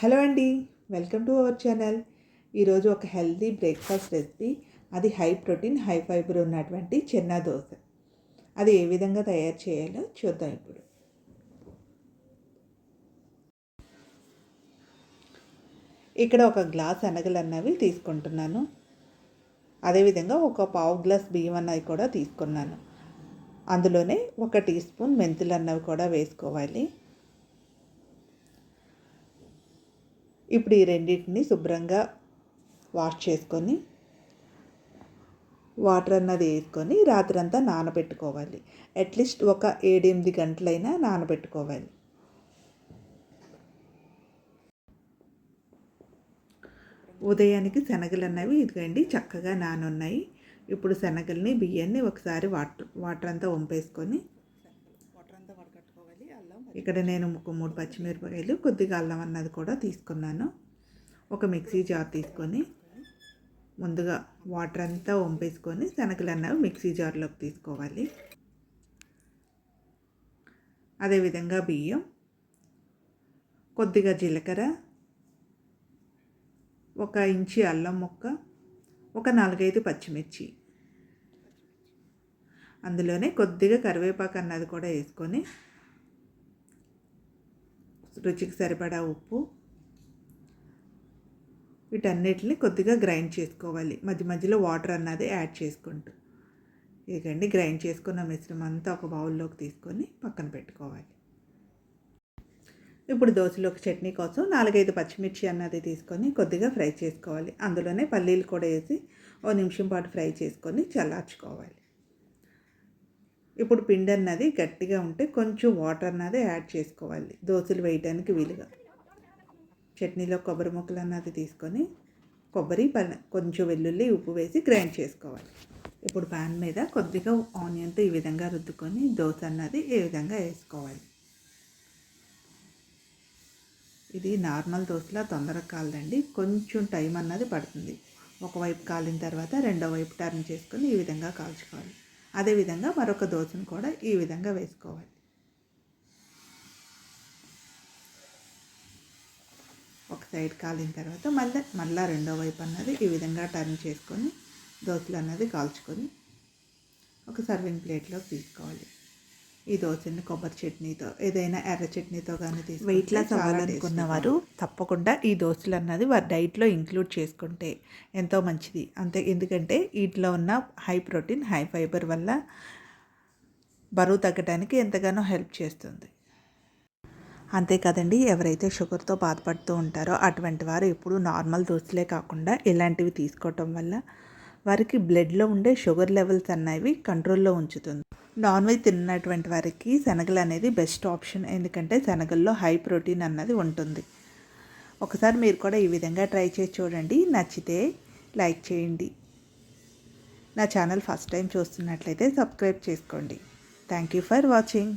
Hello అండి, welcome to our channel. ఈరోజు ఒక హెల్తీ బ్రేక్ఫాస్ట్ రెసిపీ, అది హై ప్రోటీన్ హై ఫైబర్ ఉన్నటువంటి చెన్నా దోశ. అది ఏ విధంగా తయారు చేయాలో చూద్దాం. ఇప్పుడు ఇక్కడ ఒక గ్లాస్ శనగలు అన్నవి తీసుకుంటున్నాను. అదేవిధంగా ఒక పావు గ్లాస్ బియ్యం అన్నవి కూడా తీసుకున్నాను. అందులోనే 1 టీ స్పూన్ మెంతులు అన్నవి కూడా వేసుకోవాలి. ఇప్పుడు ఈ రెండింటిని శుభ్రంగా వాష్ చేసుకొని వాటర్ అన్నది వేసుకొని రాత్రంతా నానబెట్టుకోవాలి. అట్లీస్ట్ ఒక 7-8 గంటలైనా నానబెట్టుకోవాలి. ఉదయానికి శనగలు అన్నవి ఇదిగండి చక్కగా నానున్నాయి. ఇప్పుడు శనగల్ని బియ్యాన్ని ఒకసారి వాటర్ అంతా వంపేసుకొని ఇక్కడ నేను 3 పచ్చిమిరపకాయలు, కొద్దిగా అల్లం అన్నది కూడా తీసుకున్నాను. ఒక మిక్సీ జార్ తీసుకొని ముందుగా వాటర్ అంతా వంపేసుకొని శనగలు అన్నవి మిక్సీ జార్లోకి తీసుకోవాలి. అదేవిధంగా బియ్యం, కొద్దిగా జీలకర్ర, 1 ఇంచి అల్లం ముక్క, ఒక 4-5 పచ్చిమిర్చి, అందులోనే కొద్దిగా కరివేపాకు అన్నది కూడా వేసుకొని రుచికి సరిపడా ఉప్పు, వీటన్నిటిని కొద్దిగా గ్రైండ్ చేసుకోవాలి. మధ్య మధ్యలో వాటర్ అన్నది యాడ్ చేసుకుంటూ ఇదిగండి గ్రైండ్ చేసుకున్న మిశ్రమం అంతా ఒక బౌల్లోకి తీసుకొని పక్కన పెట్టుకోవాలి. ఇప్పుడు దోశలోకి చట్నీ కోసం 4-5 పచ్చిమిర్చి అన్నది తీసుకొని కొద్దిగా ఫ్రై చేసుకోవాలి. అందులోనే పల్లీలు కూడా వేసి 1 నిమిషం పాటు ఫ్రై చేసుకొని చల్లార్చుకోవాలి. ఇప్పుడు పిండి అన్నది గట్టిగా ఉంటే కొంచెం వాటర్ అన్నది యాడ్ చేసుకోవాలి, దోశలు వేయడానికి వీలుగా. చట్నీలో కొబ్బరి ముక్కలు అన్నది తీసుకొని కొబ్బరి, కొంచెం వెల్లుల్లి, ఉప్పు వేసి గ్రైండ్ చేసుకోవాలి. ఇప్పుడు ప్యాన్ మీద కొద్దిగా ఆనియన్తో ఈ విధంగా రుద్దుకొని దోశ అన్నది ఏ విధంగా వేసుకోవాలి. ఇది నార్మల్ దోశలా తొందరగా కాలదండి, కొంచెం టైం అన్నది పడుతుంది. ఒకవైపు కాలిన తర్వాత రెండో వైపు టర్న్ చేసుకొని ఈ విధంగా కాల్చుకోవాలి. అదేవిధంగా మరొక దోశను కూడా ఈ విధంగా వేసుకోవాలి. ఒక సైడ్ కాలిన తర్వాత మళ్ళీ రెండో వైపు అన్నది ఈ విధంగా టర్న్ చేసుకొని దోశలు అన్నది కాల్చుకొని ఒక సర్వింగ్ ప్లేట్లోకి తీసుకోవాలి. ఈ దోశని కొబ్బరి చట్నీతో, ఏదైనా ఎర్ర చట్నీతో కానీ తీసుకుంటే వెయిట్ లాస్ అవ్వాలనుకున్న వారు తప్పకుండా ఈ దోశలు అన్నది వారి డైట్లో ఇంక్లూడ్ చేసుకుంటే ఎంతో మంచిది. ఎందుకంటే వీటిలో ఉన్న హై ప్రోటీన్ హై ఫైబర్ వల్ల బరువు తగ్గడానికి ఎంతగానో హెల్ప్ చేస్తుంది. అంతేకాదండి, ఎవరైతే షుగర్తో బాధపడుతూ ఉంటారో అటువంటి వారు ఎప్పుడు నార్మల్ దోశలే కాకుండా ఇలాంటివి తీసుకోవటం వల్ల వారికి బ్లడ్లో ఉండే షుగర్ లెవెల్స్ అన్నవి కంట్రోల్లో ఉంచుతుంది. నాన్ వెజ్ తిన్నటువంటి వారికి శనగలు అనేది బెస్ట్ ఆప్షన్, ఎందుకంటే శనగల్లో హై ప్రోటీన్ అన్నది ఉంటుంది. ఒకసారి మీరు కూడా ఈ విధంగా ట్రై చేసి చూడండి. నచ్చితే లైక్ చేయండి. నా ఛానల్ ఫస్ట్ టైం చూస్తున్నట్లయితే సబ్స్క్రైబ్ చేసుకోండి. Thank you for watching.